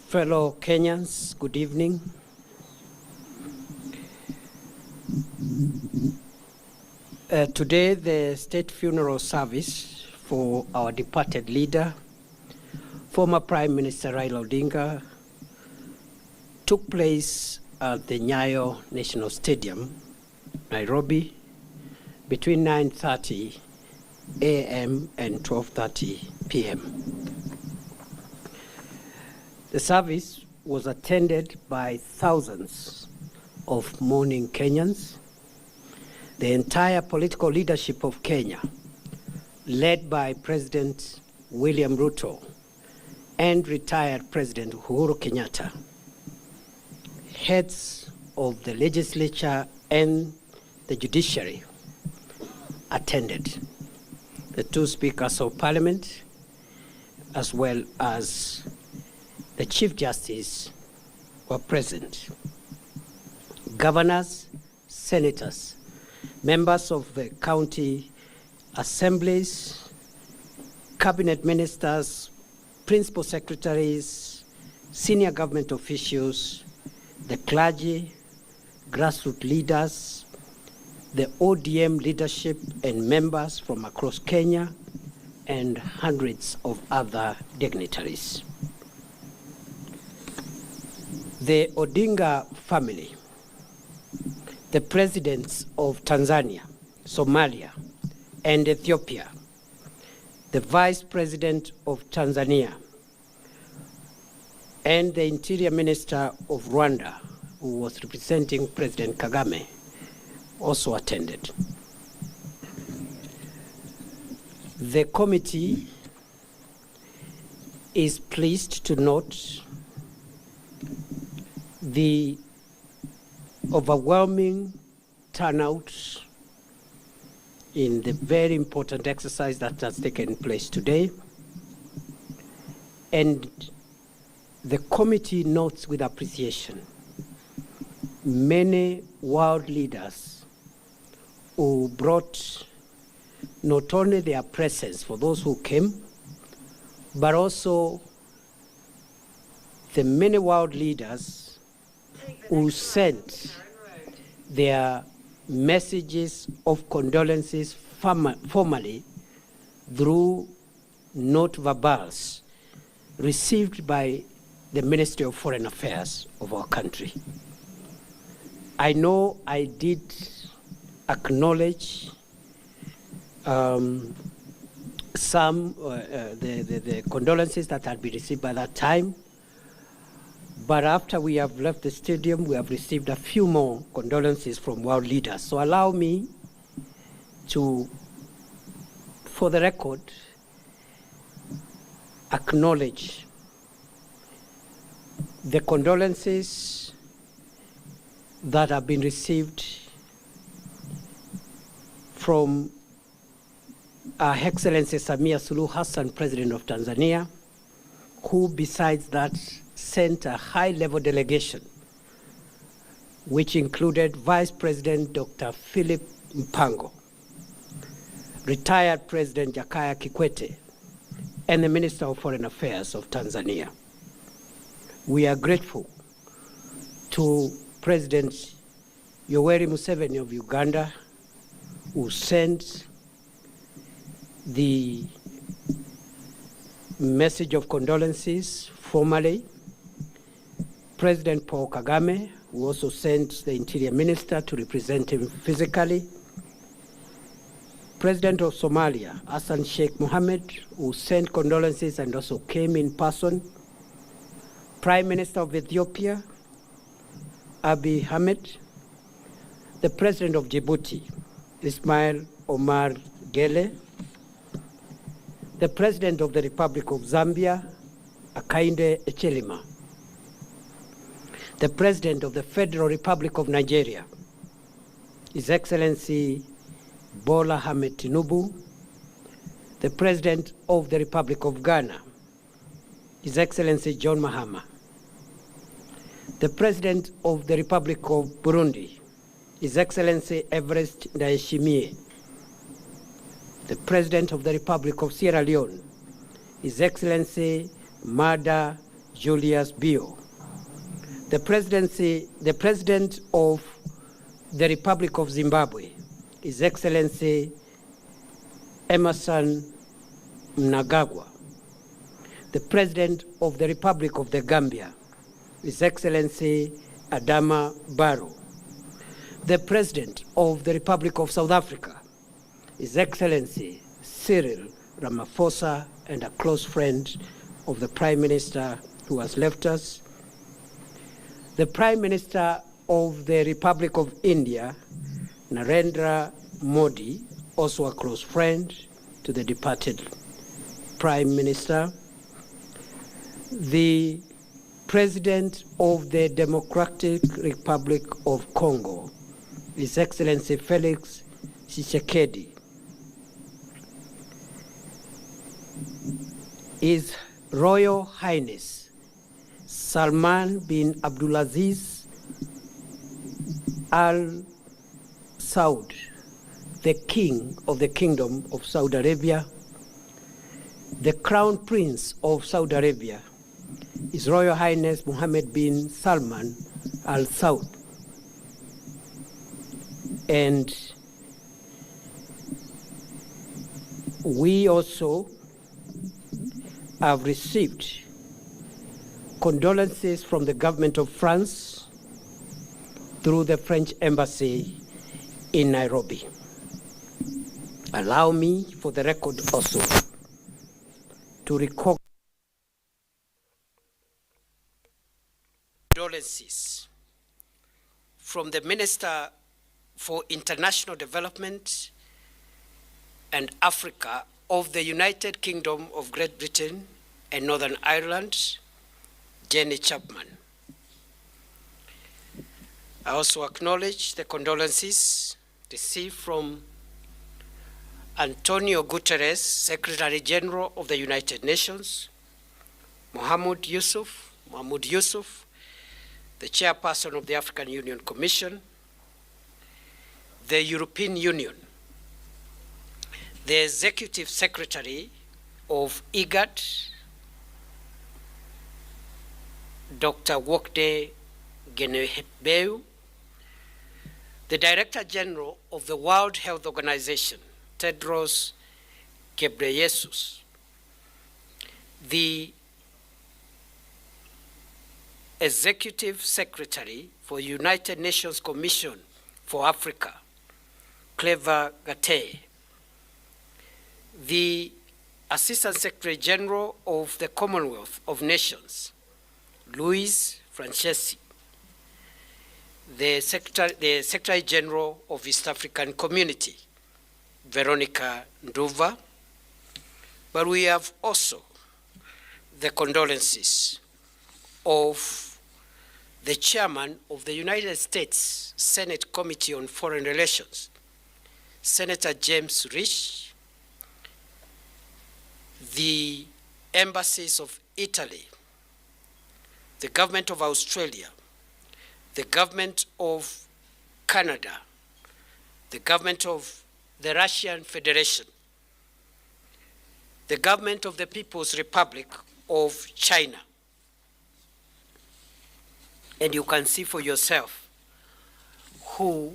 Fellow Kenyans, good evening. Today, the state funeral service for our departed leader, former Prime Minister Raila Odinga, took place at the Nyayo National Stadium, Nairobi, between 9:30 a.m. and 12:30 p.m. The service was attended by thousands of mourning Kenyans. The entire political leadership of Kenya, led by President William Ruto and retired President Uhuru Kenyatta, heads of the legislature and the judiciary attended. The two speakers of parliament, as well as the Chief Justice, were present. Governors, senators, members of the county assemblies, cabinet ministers, principal secretaries, senior government officials, the clergy, grassroots leaders, the ODM leadership and members from across Kenya, and hundreds of other dignitaries. The Odinga family, the presidents of Tanzania, Somalia, and Ethiopia, the vice president of Tanzania, and the interior minister of Rwanda, who was representing President Kagame, also attended. The committee is pleased to note the overwhelming turnout in the very important exercise that has taken place today. And the committee notes with appreciation many world leaders who brought not only their presence for those who came, but also the many world leaders who sent their messages of condolences formally through note verbals received by the Ministry of Foreign Affairs of our country. I know I did acknowledge the condolences that had been received by that time, but after we have left the stadium, we have received a few more condolences from world leaders. So allow me to, for the record, acknowledge the condolences that have been received from Her Excellency Samia Suluhu Hassan, President of Tanzania, who besides that sent a high-level delegation, which included Vice President Dr. Philip Mpango, retired President Jakaya Kikwete, and the Minister of Foreign Affairs of Tanzania. We are grateful to President Yoweri Museveni of Uganda, who sent the message of condolences formally, President Paul Kagame, who also sent the Interior Minister to represent him physically, President of Somalia, Hassan Sheikh Mohammed, who sent condolences and also came in person, Prime Minister of Ethiopia, Abiy Ahmed, the President of Djibouti, Ismail Omar Gele, the President of the Republic of Zambia, Hakainde Hichilema, the President of the Federal Republic of Nigeria, His Excellency Bola Ahmed Tinubu, the President of the Republic of Ghana, His Excellency John Mahama, the President of the Republic of Burundi, His Excellency Everest Ndayishimiye, the President of the Republic of Sierra Leone, His Excellency Mada Julius Bio. The President of the Republic of Zimbabwe, His Excellency Emerson Mnangagwa. The President of the Republic of the Gambia, His Excellency Adama Barrow. The President of the Republic of South Africa, His Excellency Cyril Ramaphosa, and a close friend of the Prime Minister who has left us. The Prime Minister of the Republic of India, Narendra Modi, also a close friend to the departed Prime Minister. The President of the Democratic Republic of Congo, His Excellency Felix Tshisekedi. His Royal Highness Salman bin Abdulaziz Al Saud, the King of the Kingdom of Saudi Arabia, the Crown Prince of Saudi Arabia, His Royal Highness Mohammed bin Salman Al Saud. And we also have received condolences from the government of France through the French embassy in Nairobi. Allow me, for the record also, to recall condolences from the Minister for International Development and Africa of the United Kingdom of Great Britain and Northern Ireland, Jenny Chapman. I also acknowledge the condolences received from Antonio Guterres, Secretary General of the United Nations, Mahmoud Yusuf, the Chairperson of the African Union Commission, the European Union, the Executive Secretary of IGAD, Dr. Wokde Genehbeu, the Director General of the World Health Organization, Tedros Ghebreyesus, the Executive Secretary for United Nations Commission for Africa, Cleva Gatei, the Assistant Secretary General of the Commonwealth of Nations, Luis Francesi, the Secretary General of East African Community, Veronica Nduva, but we have also the condolences of the Chairman of the United States Senate Committee on Foreign Relations, Senator James Risch, the embassies of Italy, the government of Australia, the government of Canada, the government of the Russian Federation, the government of the People's Republic of China. And you can see for yourself who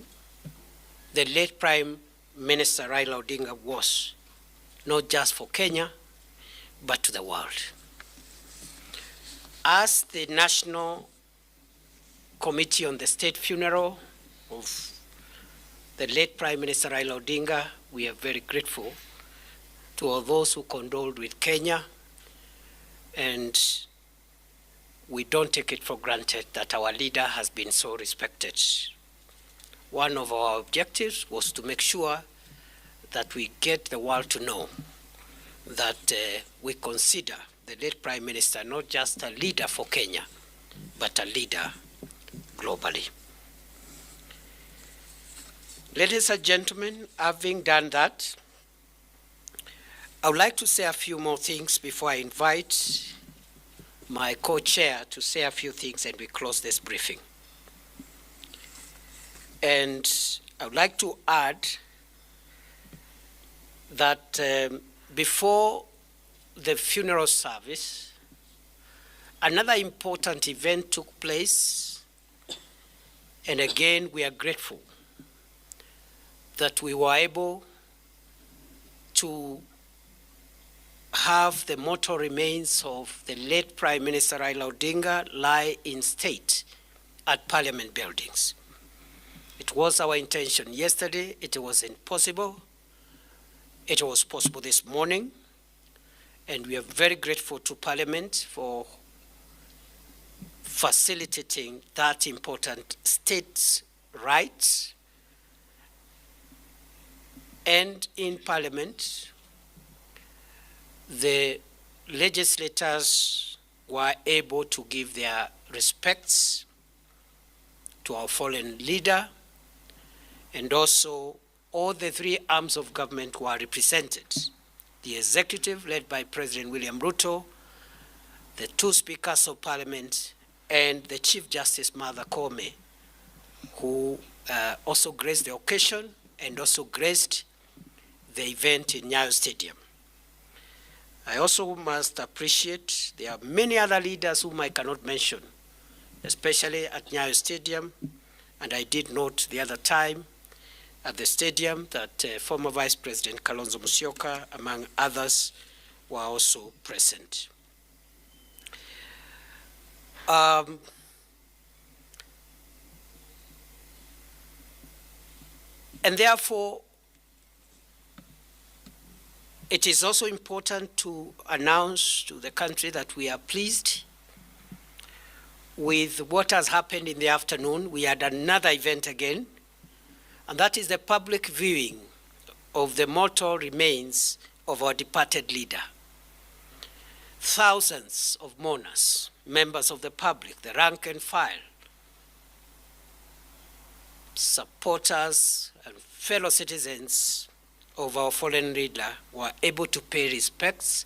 the late Prime Minister Raila Odinga was, not just for Kenya, but to the world. As the National Committee on the State Funeral of the late Prime Minister Raila Odinga, we are very grateful to all those who condoled with Kenya, and we don't take it for granted that our leader has been so respected. One of our objectives was to make sure that we get the world to know that we consider the late Prime Minister not just a leader for Kenya, but a leader globally. Ladies and gentlemen, having done that, I would like to say a few more things before I invite my co-chair to say a few things and we close this briefing. And I would like to add that before the funeral service, Another important event took place, and again we are grateful that we were able to have the mortal remains of the late Prime Minister Raila Odinga lie in state at Parliament buildings. It was our intention yesterday, it wasn't possible. It was possible this morning, and we are very grateful to Parliament for facilitating that important state right. And in Parliament, the legislators were able to give their respects to our fallen leader, and also all the three arms of government were represented. The executive, led by President William Ruto, the two speakers of Parliament, and the Chief Justice Martha Koome, who also graced the occasion and also graced the event in Nyayo Stadium. I also must appreciate there are many other leaders whom I cannot mention, especially at Nyayo Stadium, and I did note the other time at the stadium that former Vice President Kalonzo Musyoka, among others, were also present. And therefore, it is also important to announce to the country that we are pleased with what has happened in the afternoon. We had another event again, and that is the public viewing of the mortal remains of our departed leader. Thousands of mourners, members of the public, the rank and file, supporters and fellow citizens of our fallen leader were able to pay respects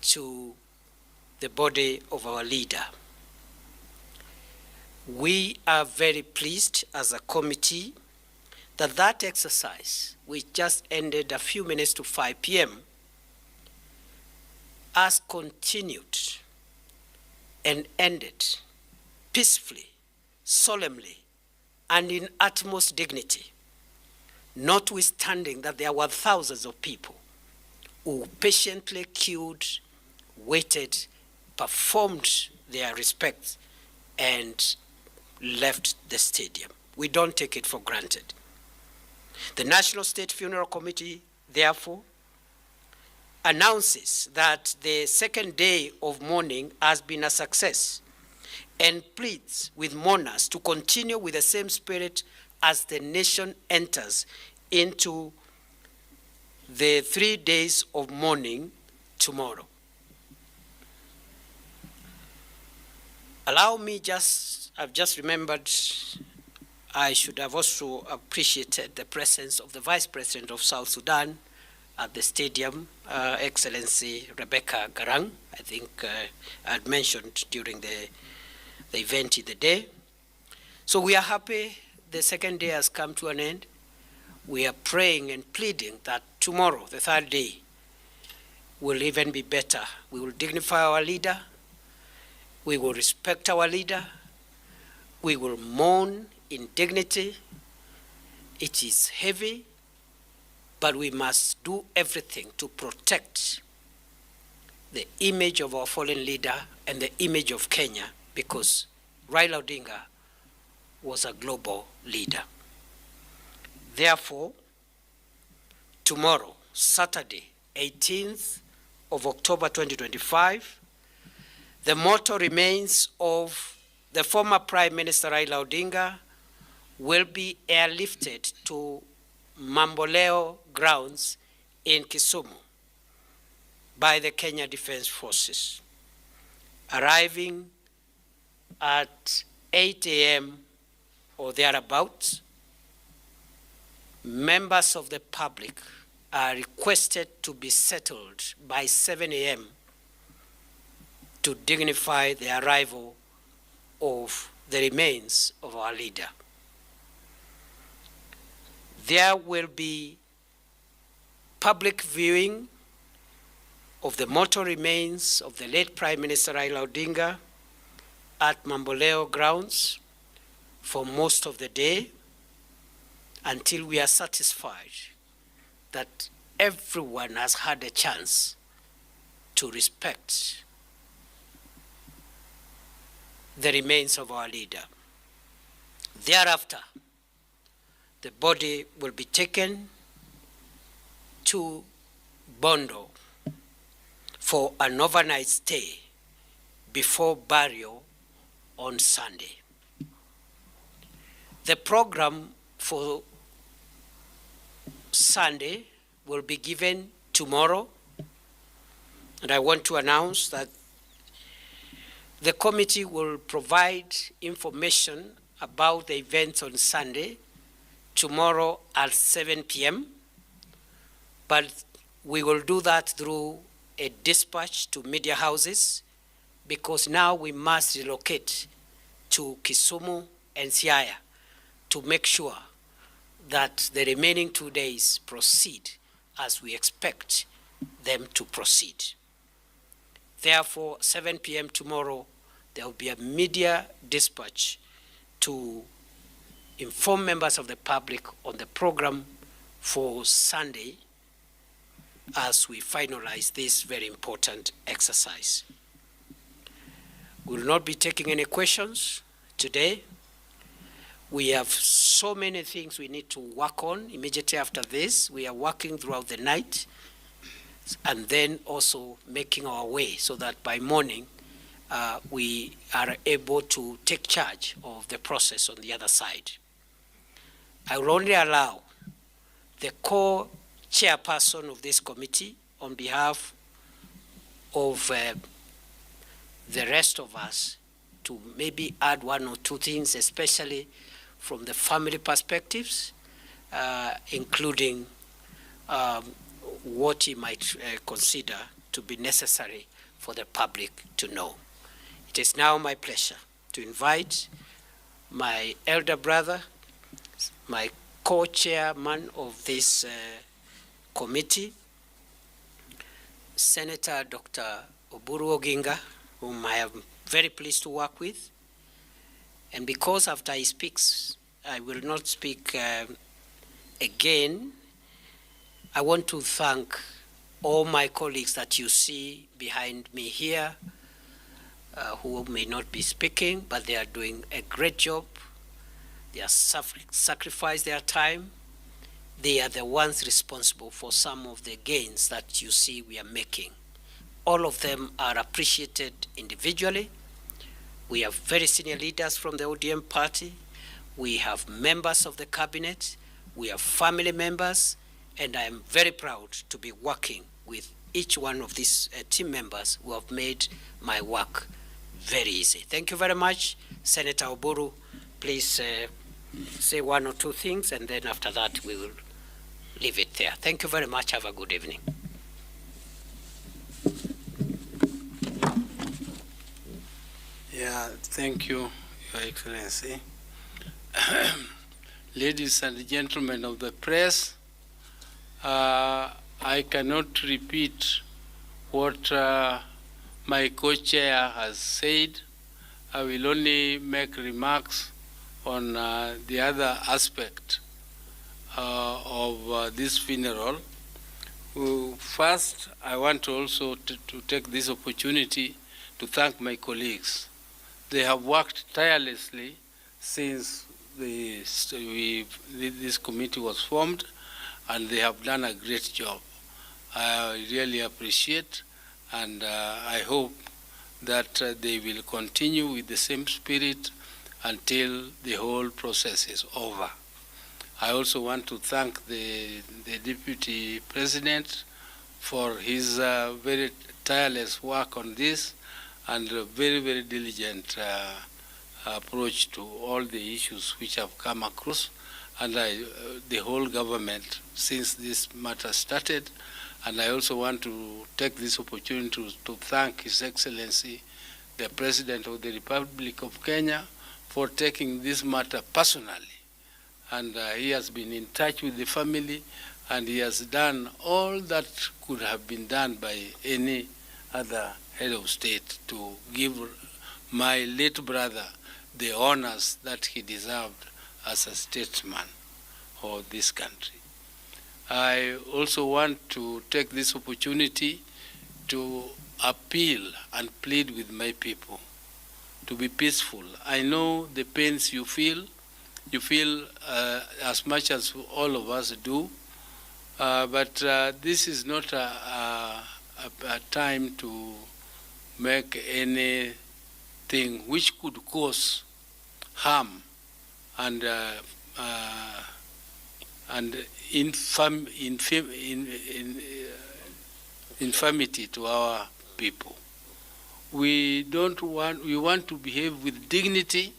to the body of our leader. We are very pleased as a committee that that exercise, which just ended a few minutes to 5 p.m., has continued and ended peacefully, solemnly, and in utmost dignity, notwithstanding that there were thousands of people who patiently queued, waited, performed their respects, and left the stadium. We don't take it for granted. The National State Funeral Committee, therefore, announces that the second day of mourning has been a success and pleads with mourners to continue with the same spirit as the nation enters into the 3 days of mourning tomorrow. Allow me I've just remembered I should have also appreciated the presence of the Vice President of South Sudan at the stadium, Excellency Rebecca Garang. I think I had mentioned during the event in the day. So we are happy the second day has come to an end. We are praying and pleading that tomorrow, the third day, will even be better. We will dignify our leader. We will respect our leader. We will mourn in dignity. It is heavy, but we must do everything to protect the image of our fallen leader and the image of Kenya, because Raila Odinga was a global leader. Therefore, tomorrow, Saturday, 18th of October 2025, the mortal remains of the former Prime Minister Raila Odinga will be airlifted to Mamboleo grounds in Kisumu by the Kenya Defence Forces, arriving at 8 a.m. or thereabouts. Members of the public are requested to be settled by 7 a.m. to dignify the arrival of the remains of our leader. There will be public viewing of the mortal remains of the late Prime Minister Raila Odinga at Mamboleo grounds for most of the day until we are satisfied that everyone has had a chance to respect the remains of our leader. Thereafter, the body will be taken to Bondo for an overnight stay before burial on Sunday. The program for Sunday will be given tomorrow, and I want to announce that the committee will provide information about the events on Sunday tomorrow at 7 p.m., but we will do that through a dispatch to media houses, because now we must relocate to Kisumu and Siaya to make sure that the remaining 2 days proceed as we expect them to proceed. Therefore, 7 p.m. tomorrow, there will be a media dispatch to inform members of the public on the program for Sunday as we finalize this very important exercise. We will not be taking any questions today. We have so many things we need to work on immediately after this. We are working throughout the night and then also making our way so that by morning we are able to take charge of the process on the other side. I will only allow the co-chairperson of this committee on behalf of the rest of us to maybe add one or two things, especially from the family perspectives, including what he might consider to be necessary for the public to know. It is now my pleasure to invite my elder brother, my co-chairman of this committee, Senator Dr. Oburu Oginga, whom I am very pleased to work with. And because after he speaks, I will not speak again, I want to thank all my colleagues that you see behind me here, who may not be speaking, but they are doing a great job. They have sacrificed their time. They are the ones responsible for some of the gains that you see we are making. All of them are appreciated individually. We have very senior leaders from the ODM party. We have members of the cabinet. We have family members. And I am very proud to be working with each one of these team members who have made my work very easy. Thank you very much. Senator Oburu, please say one or two things, and then after that we will leave it there. Thank you very much. Have a good evening. Yeah, thank you, Your Excellency. Ladies and gentlemen of the press, I cannot repeat what my co-chair has said. I will only make remarks on the other aspect of this funeral. First, I want also to take this opportunity to thank my colleagues. They have worked tirelessly since this committee was formed, and they have done a great job. I really appreciate, and I hope that they will continue with the same spirit until the whole process is over. I also want to thank the Deputy President for his very tireless work on this and a very, very diligent approach to all the issues which have come across, and the whole government since this matter started. And I also want to take this opportunity to thank His Excellency, the President of the Republic of Kenya, for taking this matter personally. And he has been in touch with the family, and he has done all that could have been done by any other head of state to give my late brother the honors that he deserved as a statesman of this country. I also want to take this opportunity to appeal and plead with my people to be peaceful. I know the pains you feel. You feel as much as all of us do, but this is not a time to make anything which could cause harm and infamity to our people. We want to behave with dignity.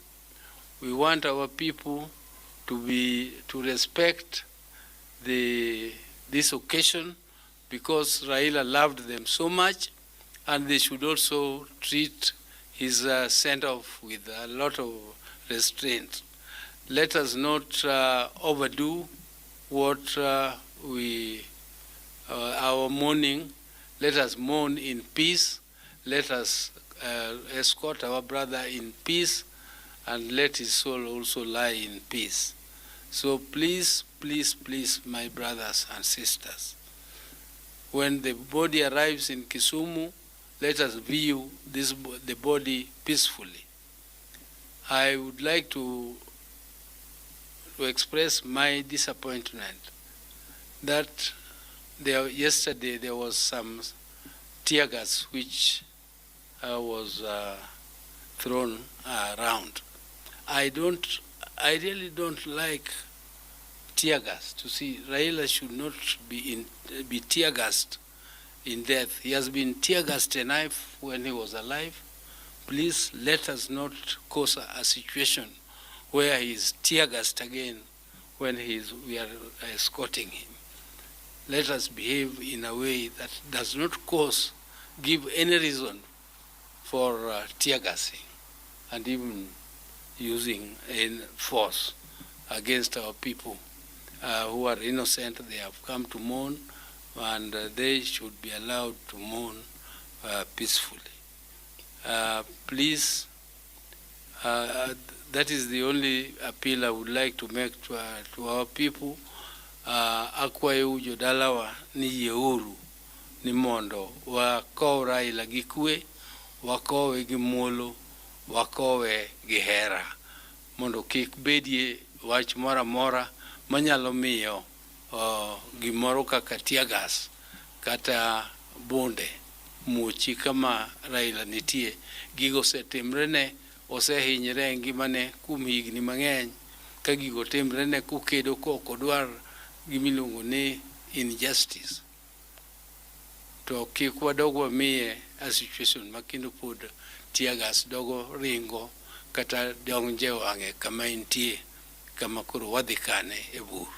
We want our people to respect this occasion, because Raila loved them so much, and they should also treat his send-off with a lot of restraint. Let us not overdo what our mourning. Let us mourn in peace. Let us escort our brother in peace, and let his soul also lie in peace. So please, please, please, my brothers and sisters, when the body arrives in Kisumu, let us view the body peacefully. I would like to express my disappointment that yesterday there was some tear gas which was thrown around. I really don't like tear gas. To see Raila should not be tear gassed in death. He has been tear gassed enough when he was alive. Please let us not cause a situation where he is tear gassed again when we are escorting him. Let us behave in a way that does not give any reason for tear gassing and even using force against our people who are innocent. They have come to mourn, and they should be allowed to mourn peacefully. Please, that is the only appeal I would like to make to our people. Akwayo jodalawa ni yeuru ni mondo wakow Raila gi kwe, wakowe gi muolo, wakowe gi hera, mondo kik bedie wach mora mora manyalo miyo gimoro kaka tear gas kata bonde muchi kama Raila nitie. Gigo osetimrene, osehinyre ngimane kuom higni mang'eny. Ka gigo timrene kukedo kok odwar gimiluongo ni injustice, to kik wadog wamiye a situation makendo pod tear gas dogo ringo kata donje wang'e kama entie, kama koro wadhi kane e bur.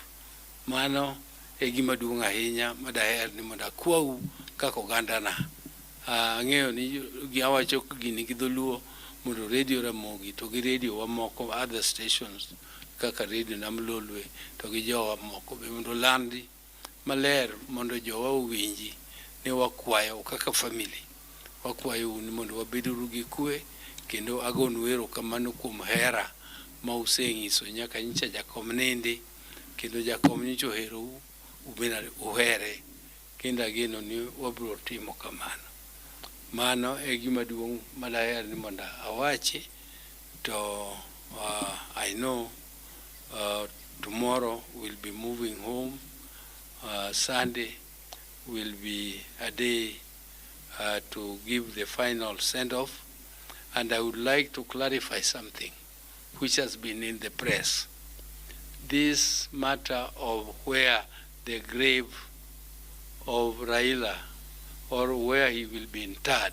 Mano e gima duong' ahinya madaher ni mondo akwau kaka ogandana. Ang'eyo ni awacho gini gi dholuo mondo radio Ramogi to gi radio wa moko other stations kaka radio Nam Lolwe to gi jowa moko be mondo landi maler mondo jowa owinji ni wakwayo kaka family, wakwayo ni mondo wabeduru gi kwe, kendo agonu erokamano kuom hera ma useng'iso nyaka nyicha jakom nindi, kendo jakom nyicha oherou, ubende uhere, kendo ageno ni wabiro timo kamano. Mano e gima duong' madaher ni mondo awachi. To I know tomorrow we'll be moving home. Sunday will be a day to give the final send-off. And I would like to clarify something which has been in the press. This matter of where the grave of Raila, or where he will be interred,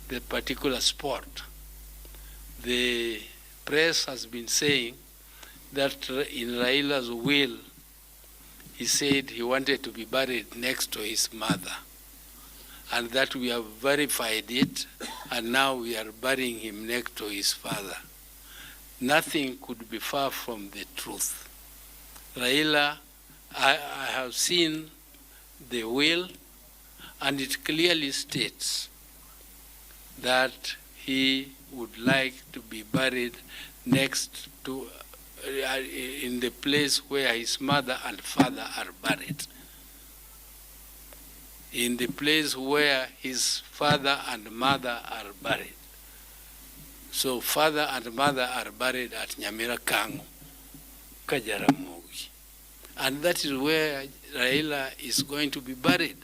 the particular spot. The press has been saying that in Raila's will, he said he wanted to be buried next to his mother, and that we have verified it, and now we are burying him next to his father. Nothing could be far from the truth. Raila I have seen the will, and it clearly states that he would like to be buried next to, in the place where his mother and father are buried. In the place where his father and mother are buried. So father and mother are buried at Nyamira Kango, Kajaramogi. And that is where Raila is going to be buried,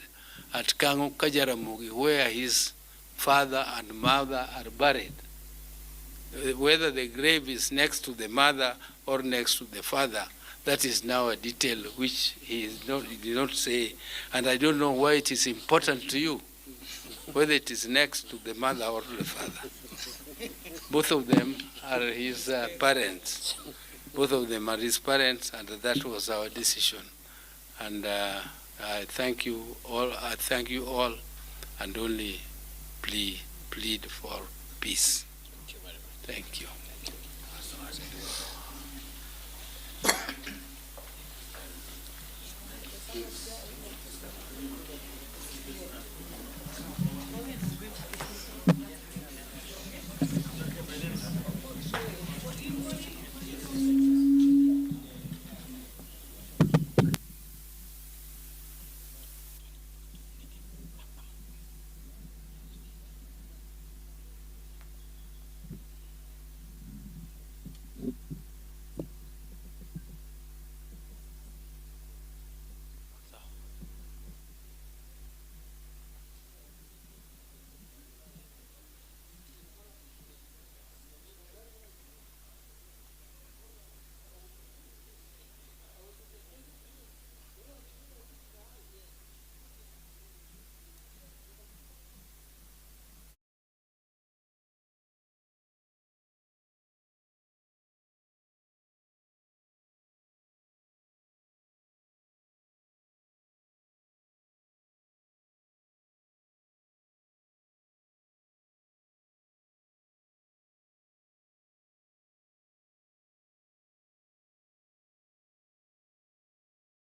at Kango, Kajaramogi, where his father and mother are buried. Whether the grave is next to the mother or next to the father, that is now a detail which he did not say, and I don't know why it is important to you, whether it is next to the mother or the father. Both of them are his parents. Both of them are his parents, and that was our decision. And I thank you all. I thank you all, and only plead for peace. Thank you.